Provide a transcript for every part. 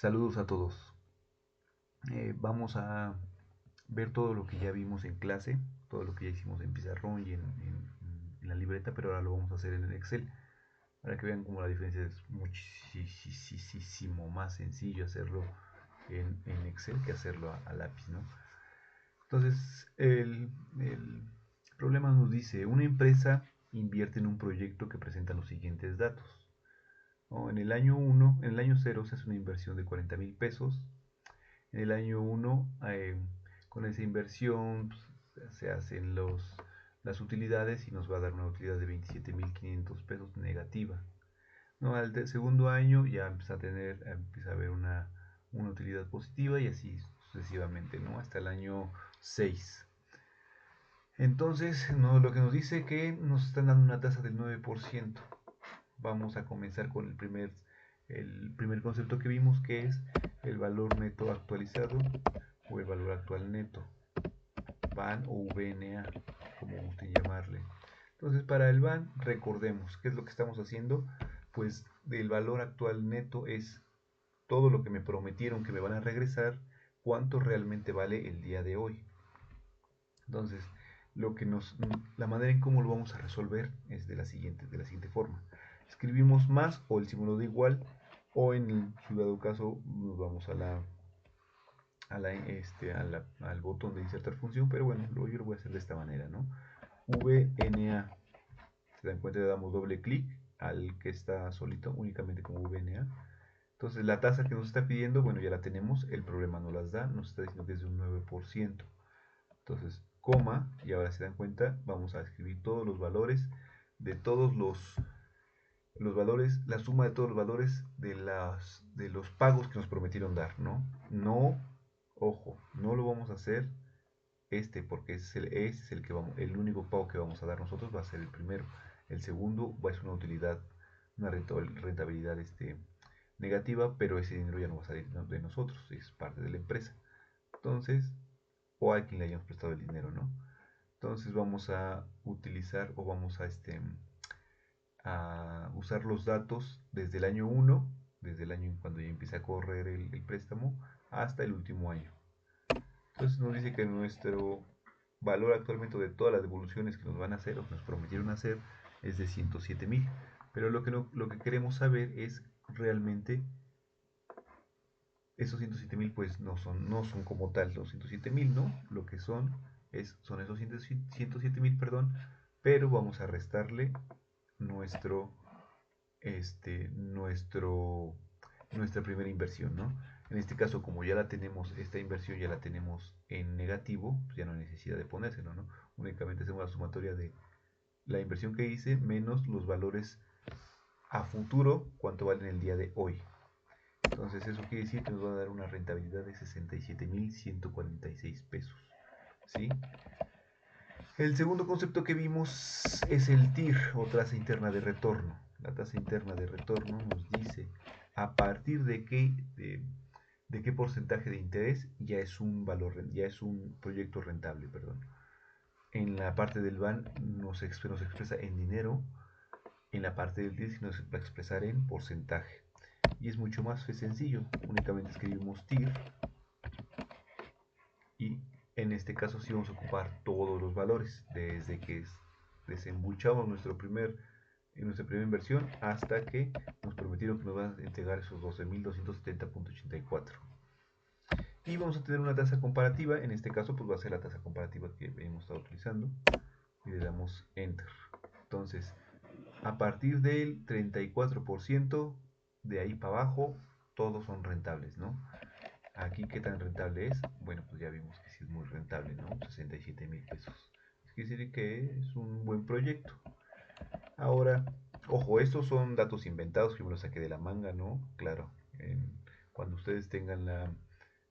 Saludos a todos. Vamos a ver todo lo que ya vimos en clase, todo lo que ya hicimos en pizarrón y en la libreta, pero ahora lo vamos a hacer en el Excel, para que vean cómo la diferencia es muchísimo más sencillo hacerlo en Excel que hacerlo a lápiz, ¿no? Entonces, el problema nos dice, una empresa invierte en un proyecto que presenta los siguientes datos. ¿No? En el año 1, en el año 0 se hace una inversión de 40,000 pesos. En el año 1, con esa inversión pues, se hacen las utilidades y nos va a dar una utilidad de 27,500 pesos negativa. ¿No? Al segundo año ya empieza a haber una utilidad positiva y así sucesivamente, ¿no? Hasta el año 6. Entonces, ¿no? Lo que nos dice que nos están dando una tasa del 9%. Vamos a comenzar con el primer concepto que vimos, que es el valor neto actualizado o el valor actual neto, VAN o VNA, como guste llamarle. Entonces, para el VAN, recordemos, ¿qué es lo que estamos haciendo? Pues el valor actual neto es todo lo que me prometieron que me van a regresar, cuánto realmente vale el día de hoy. Entonces, la manera en cómo lo vamos a resolver es de la siguiente forma. Escribimos más o el símbolo de igual, o en su dado caso nos vamos al botón de insertar función, pero bueno, yo lo voy a hacer de esta manera, ¿no? VNA, se dan cuenta, le damos doble clic al que está solito, únicamente como VNA. Entonces la tasa que nos está pidiendo, bueno, ya la tenemos, el problema no las da, nos está diciendo que es de un 9%. Entonces, coma, y ahora se dan cuenta, vamos a escribir todos los valores de todos los valores, la suma de todos los valores de los pagos que nos prometieron dar, ¿no? No, ojo, no lo vamos a hacer porque es el único pago que vamos a dar nosotros, va a ser el primero. El segundo va a ser una utilidad, una rentabilidad negativa, pero ese dinero ya no va a salir de nosotros, es parte de la empresa. Entonces, o a quien le hayamos prestado el dinero, ¿no? Entonces vamos a utilizar o vamos a usar los datos desde el año 1, desde el año cuando ya empieza a correr el préstamo, hasta el último año. Entonces nos dice que nuestro valor actualmente de todas las devoluciones que nos van a hacer o que nos prometieron hacer es de 107,000. Pero lo que queremos saber es realmente esos 107,000 pues no son como tal los 107,000, ¿no? Lo que son esos 107,000, perdón, pero vamos a restarle nuestro, nuestra primera inversión, ¿no? En este caso, como ya la tenemos, esta inversión ya la tenemos en negativo, pues ya no hay necesidad de ponérselo, ¿no? Únicamente hacemos la sumatoria de la inversión que hice menos los valores a futuro, cuánto valen el día de hoy. Entonces eso quiere decir que nos va a dar una rentabilidad de 67,146 pesos. ¿Sí? El segundo concepto que vimos es el TIR o tasa interna de retorno. La tasa interna de retorno nos dice a partir de qué porcentaje de interés ya es un proyecto rentable, perdón. En la parte del BAN nos expresa en dinero, en la parte del TIR nos va a expresar en porcentaje. Y es mucho más sencillo, únicamente escribimos TIR y en este caso sí vamos a ocupar todos los valores, desde que desembuchamos nuestra primera inversión hasta que nos prometieron que nos van a entregar esos 12,270,84. Y vamos a tener una tasa comparativa, en este caso pues va a ser la tasa comparativa que hemos estado utilizando y le damos Enter. Entonces, a partir del 34%, de ahí para abajo, todos son rentables, ¿no? Aquí, ¿qué tan rentable es? Bueno, pues ya vimos que sí es muy rentable, ¿no? 67,000 pesos. Es decir, que es un buen proyecto. Ahora, ojo, estos son datos inventados que me los saqué de la manga, ¿no? Claro, cuando ustedes tengan la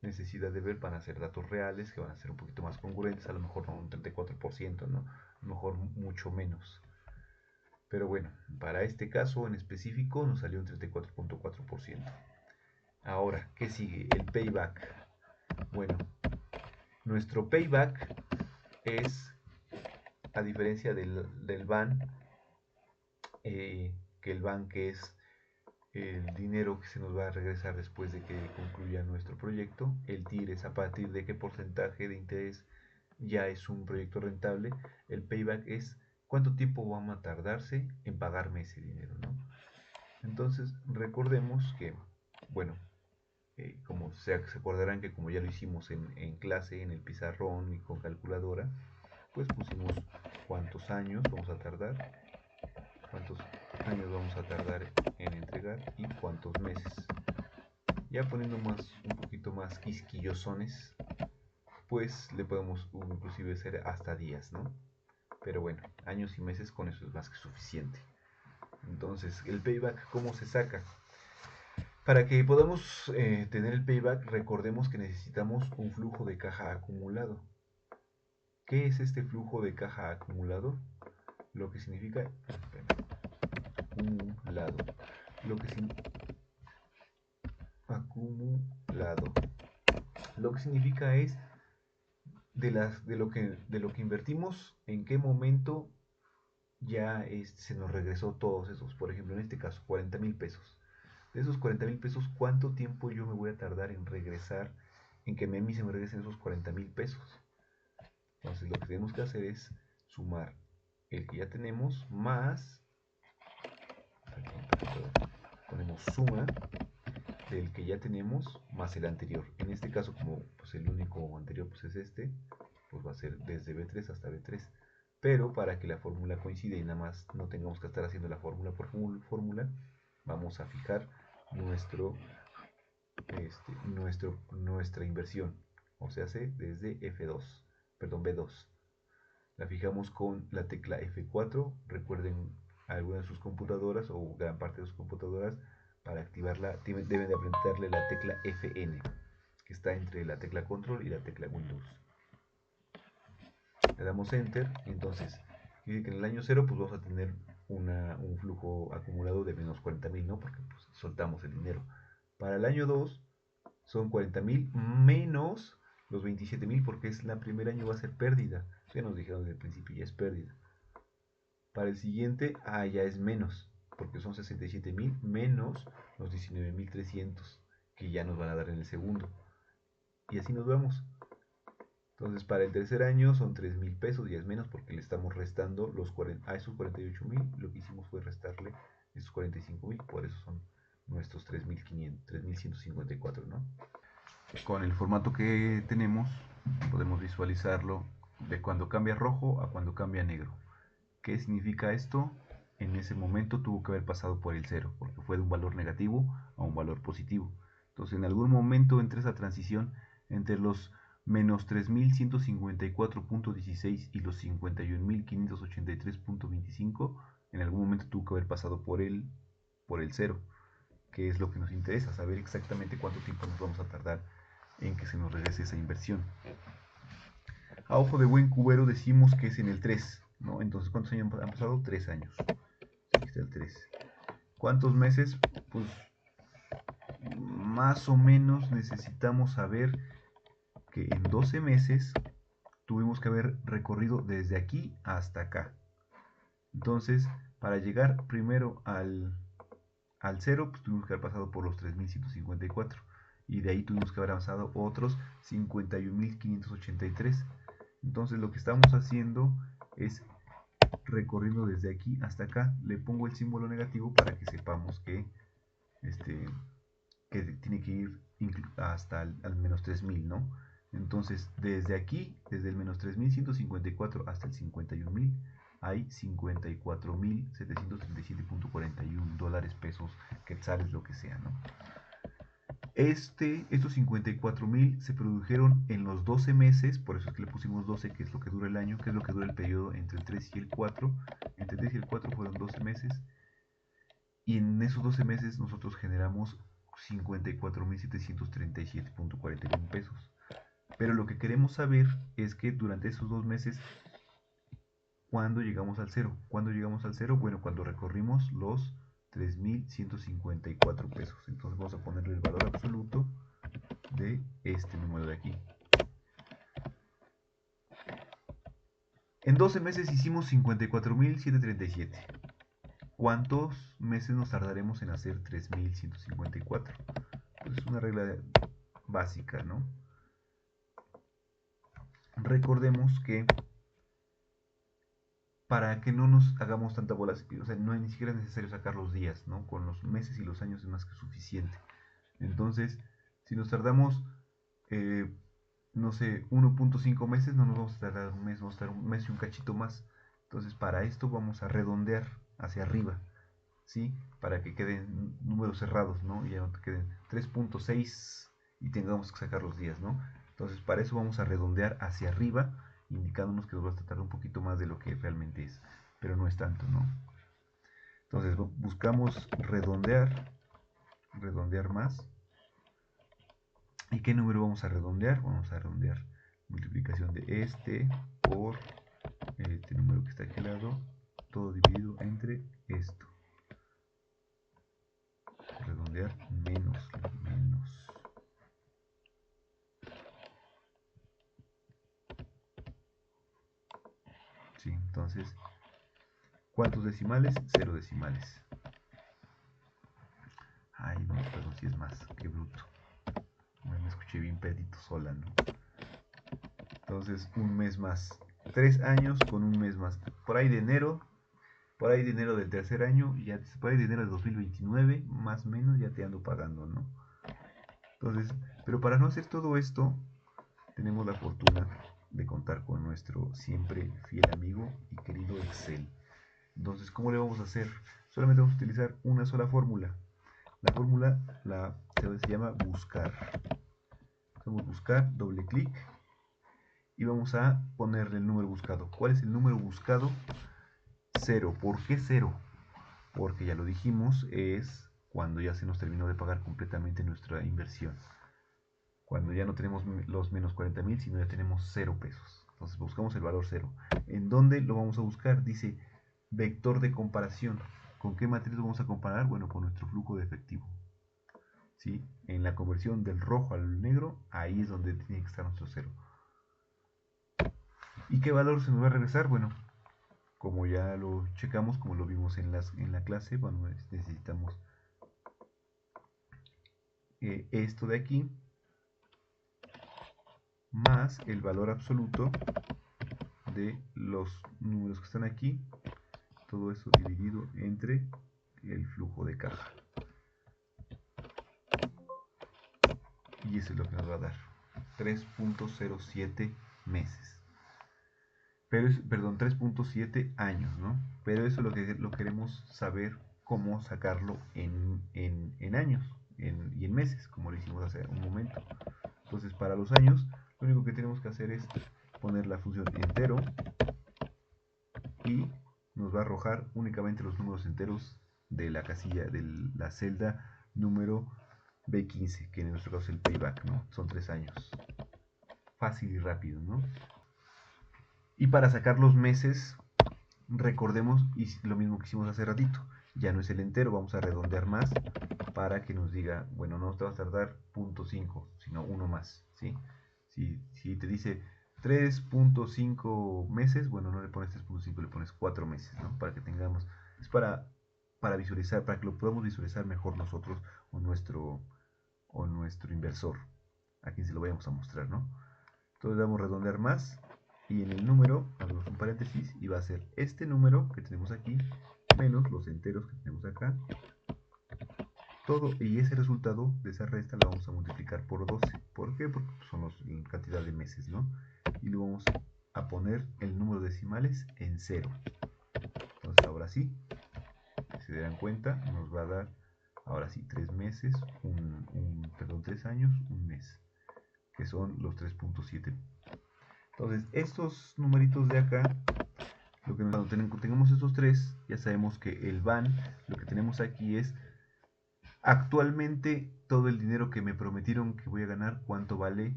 necesidad de ver, van a ser datos reales, que van a ser un poquito más congruentes, a lo mejor no un 34%, ¿no? A lo mejor mucho menos. Pero bueno, para este caso en específico nos salió un 34,4%. Ahora, ¿qué sigue? El payback. Bueno, nuestro payback es, a diferencia del BAN, que el BAN que es el dinero que se nos va a regresar después de que concluya nuestro proyecto. El TIR es a partir de qué porcentaje de interés ya es un proyecto rentable. El payback es cuánto tiempo vamos a tardarse en pagarme ese dinero, ¿no? Entonces, recordemos que, bueno, como se acordarán que como ya lo hicimos en clase, en el pizarrón y con calculadora, pues pusimos cuántos años vamos a tardar, cuántos años vamos a tardar en entregar y cuántos meses. Ya poniendo un poquito más quisquillosones, pues le podemos inclusive hacer hasta días, ¿no? Pero bueno, años y meses con eso es más que suficiente. Entonces, el payback, ¿cómo se saca? Para que podamos tener el payback, recordemos que necesitamos un flujo de caja acumulado. ¿Qué es este flujo de caja acumulado? Lo que significa acumulado. Lo que acumulado. Lo que significa es de lo que invertimos, en qué momento ya se nos regresó todos esos. Por ejemplo, en este caso, 40,000 pesos. De esos 40,000 pesos, ¿cuánto tiempo yo me voy a tardar en regresar, en que a mí se me regresen esos 40,000 pesos? Entonces lo que tenemos que hacer es sumar el que ya tenemos más, ponemos suma del que ya tenemos más el anterior. En este caso, como pues el único anterior pues es este, pues va a ser desde B3 hasta B3. Pero para que la fórmula coincida y nada más no tengamos que estar haciendo la fórmula por fórmula, vamos a fijar nuestra inversión. O sea, desde F2, perdón, B2. La fijamos con la tecla F4. Recuerden, algunas de sus computadoras o gran parte de sus computadoras, para activarla deben de apretarle la tecla FN, que está entre la tecla Control y la tecla Windows. Le damos Enter y entonces quiere que en el año 0 pues vamos a tener un flujo acumulado de menos 40,000, ¿no? Porque pues, soltamos el dinero. Para el año 2 son 40,000 menos los 27,000 porque es la primer año, va a ser pérdida. Ya nos dijeron desde el principio, ya es pérdida. Para el siguiente, ya es menos, porque son 67,000 menos los 19,300 que ya nos van a dar en el segundo. Y así nos vamos. Entonces, para el tercer año son 3,000 pesos, ya es menos porque le estamos restando a esos 48,000. Lo que hicimos fue restarle esos 45,000, por eso son nuestros 3,154, ¿no? Con el formato que tenemos, podemos visualizarlo de cuando cambia rojo a cuando cambia negro. ¿Qué significa esto? En ese momento tuvo que haber pasado por el 0, porque fue de un valor negativo a un valor positivo. Entonces, en algún momento entre esa transición, entre los menos 3,154.16 y los 51,583.25, en algún momento tuvo que haber pasado por el 0, que es lo que nos interesa, saber exactamente cuánto tiempo nos vamos a tardar en que se nos regrese esa inversión. A ojo de buen cubero decimos que es en el 3, ¿no? Entonces, ¿cuántos años han pasado? 3 años. Aquí está el 3. ¿Cuántos meses? Pues más o menos necesitamos saber que en 12 meses tuvimos que haber recorrido desde aquí hasta acá. Entonces, para llegar primero al 0, pues tuvimos que haber pasado por los 3,154. Y de ahí tuvimos que haber avanzado otros 51,583. Entonces, lo que estamos haciendo es recorriendo desde aquí hasta acá. Le pongo el símbolo negativo para que sepamos que tiene que ir hasta al menos 3,000, ¿no? Entonces, desde aquí, desde el menos 3,154 hasta el 51,000, hay 54,737.41 dólares, pesos, quetzales, lo que sea, ¿no? Estos 54,000 se produjeron en los 12 meses, por eso es que le pusimos 12, que es lo que dura el año, que es lo que dura el periodo entre el 3 y el 4. Entre el 3 y el 4 fueron 12 meses, y en esos 12 meses nosotros generamos 54,737.41 pesos. Pero lo que queremos saber es que durante esos 2 meses, ¿cuándo llegamos al 0? ¿Cuándo llegamos al 0? Bueno, cuando recorrimos los 3,154 pesos. Entonces vamos a ponerle el valor absoluto de este número de aquí. En 12 meses hicimos 54,737. ¿cuántos meses nos tardaremos en hacer 3154? Pues es una regla básica, ¿no? Recordemos que para que no nos hagamos tanta bola, o sea, no es ni siquiera necesario sacar los días, ¿no? Con los meses y los años es más que suficiente. Entonces, si nos tardamos, no sé, 1.5 meses, no nos vamos a tardar un mes, vamos a tardar un mes y un cachito más. Entonces, para esto vamos a redondear hacia arriba, ¿sí? Para que queden números cerrados, ¿no? Y ya no te queden 3.6 y tengamos que sacar los días, ¿no? Entonces, para eso vamos a redondear hacia arriba, indicándonos que nos va a tardar un poquito más de lo que realmente es, pero no es tanto, ¿no? Entonces, buscamos redondear más. ¿Y qué número vamos a redondear? Vamos a redondear multiplicación de este por este número que está aquí al lado, todo dividido entre esto. Redondear menos. Sí, entonces, ¿cuántos decimales? 0 decimales. Ay, no, perdón, si es más, qué bruto. Me escuché bien pedito sola, ¿no? Entonces, un mes más. 3 años con un mes más. Por ahí de enero del tercer año, y ya por ahí de enero de 2029, más o menos, ya te ando pagando, ¿no? Entonces, pero para no hacer todo esto, tenemos la fortuna de contar con nuestro siempre fiel amigo y querido Excel. Entonces, ¿cómo le vamos a hacer? Solamente vamos a utilizar una sola fórmula. La fórmula se llama buscar. Vamos a buscar, doble clic, y vamos a ponerle el número buscado. ¿Cuál es el número buscado? 0. ¿Por qué 0? Porque ya lo dijimos, es cuando ya se nos terminó de pagar completamente nuestra inversión. Cuando ya no tenemos los menos 40,000, sino ya tenemos 0 pesos. Entonces buscamos el valor 0. ¿En dónde lo vamos a buscar? Dice vector de comparación. ¿Con qué matriz lo vamos a comparar? Bueno, con nuestro flujo de efectivo. ¿Sí? En la conversión del rojo al negro, ahí es donde tiene que estar nuestro 0. ¿Y qué valor se nos va a regresar? Bueno, como ya lo checamos, como lo vimos en la clase, bueno, necesitamos esto de aquí más el valor absoluto de los números que están aquí, todo eso dividido entre el flujo de caja, y eso es lo que nos va a dar 3.07 meses, pero es, perdón, 3.7 años, ¿no? Pero eso lo queremos saber cómo sacarlo en años y en meses, como lo hicimos hace un momento. Entonces, para los años, lo único que tenemos que hacer es poner la función entero y nos va a arrojar únicamente los números enteros de la casilla, de la celda número B15, que en nuestro caso es el payback, ¿no? Son 3 años. Fácil y rápido, ¿no? Y para sacar los meses, recordemos lo mismo que hicimos hace ratito. Ya no es el entero, vamos a redondear más para que nos diga, bueno, no te va a tardar 0.5, sino uno más, ¿sí? Si te dice 3.5 meses, bueno, no le pones 3.5, le pones 4 meses, ¿no? Para que tengamos, es para visualizar, para que lo podamos visualizar mejor nosotros o nuestro inversor, a quien se lo vayamos a mostrar, ¿no? Entonces vamos a redondear más, y en el número abrimos un paréntesis y va a ser este número que tenemos aquí menos los enteros que tenemos acá, todo, y ese resultado de esa resta la vamos a multiplicar por 12. ¿Por qué? Porque son la cantidad de meses, ¿no? Y le vamos a poner el número de decimales en 0. Entonces ahora sí, si se dan cuenta, nos va a dar ahora sí 3 meses, perdón, 3 años, un mes, que son los 3.7. Entonces estos numeritos de acá, cuando tengamos estos tres, ya sabemos que el van, lo que tenemos aquí es actualmente todo el dinero que me prometieron que voy a ganar, cuánto vale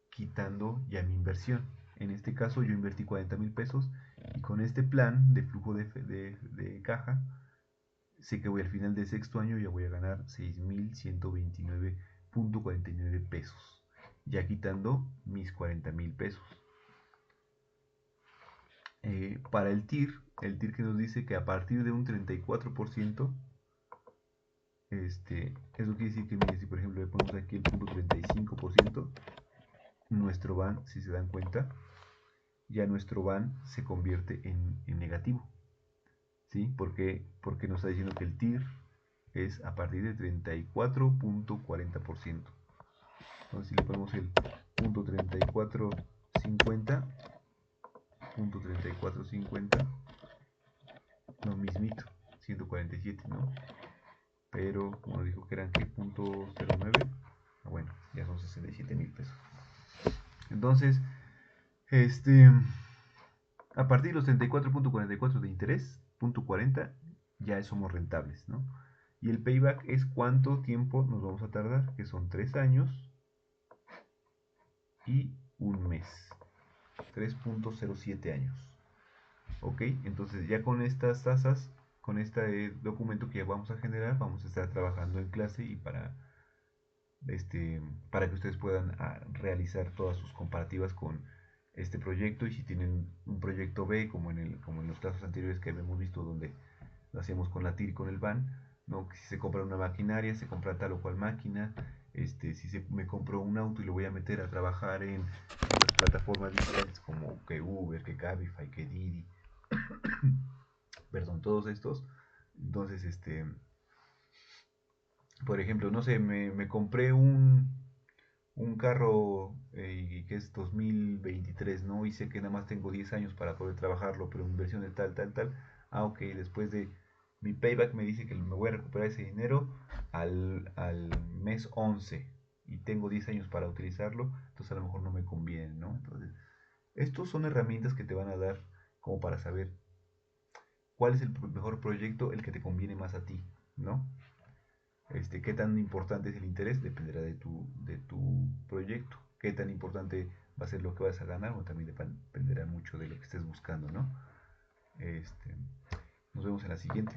quitando ya mi inversión. En este caso yo invertí 40,000 pesos, y con este plan de flujo de caja, sé que voy al final del sexto año ya voy a ganar 6,129.49 pesos, ya quitando mis 40,000 pesos. Para el TIR que nos dice que a partir de un 34%, eso quiere decir que, mire, si por ejemplo le ponemos aquí el punto 35%, nuestro van, si se dan cuenta, ya nuestro van se convierte en negativo. ¿Sí? Porque nos está diciendo que el TIR es a partir de 34.40%. Entonces, si le ponemos el punto 3450, punto 3450, lo mismito, 147, ¿no? Pero como dijo que eran que punto 09, bueno, ya son 67,000 pesos. Entonces, a partir de los 34.44 de interés, punto 40, ya somos rentables, ¿no? Y el payback es cuánto tiempo nos vamos a tardar, que son 3 años y un mes. 3.07 años. ¿Ok? Entonces ya con estas tasas, con este documento que vamos a generar, vamos a estar trabajando en clase y para que ustedes puedan realizar todas sus comparativas con este proyecto, y si tienen un proyecto B como en los casos anteriores que hemos visto donde lo hacemos con la TIR y con el van, ¿no? Si se compra una maquinaria, se compra tal o cual máquina, si me compro un auto y lo voy a meter a trabajar en las plataformas digitales como que Uber, que Cabify, que Didi, perdón, todos estos. Entonces, por ejemplo, no sé, me compré un carro que es 2023, ¿no? Y sé que nada más tengo 10 años para poder trabajarlo, pero inversión de tal, tal, tal. Ok, después de mi payback me dice que me voy a recuperar ese dinero al mes 11 y tengo 10 años para utilizarlo, entonces a lo mejor no me conviene, ¿no? Entonces, estos son herramientas que te van a dar como para saber cuál es el mejor proyecto, el que te conviene más a ti, ¿no? Qué tan importante es el interés dependerá de tu proyecto. Qué tan importante va a ser lo que vas a ganar, o también dependerá mucho de lo que estés buscando, ¿no? Nos vemos en la siguiente.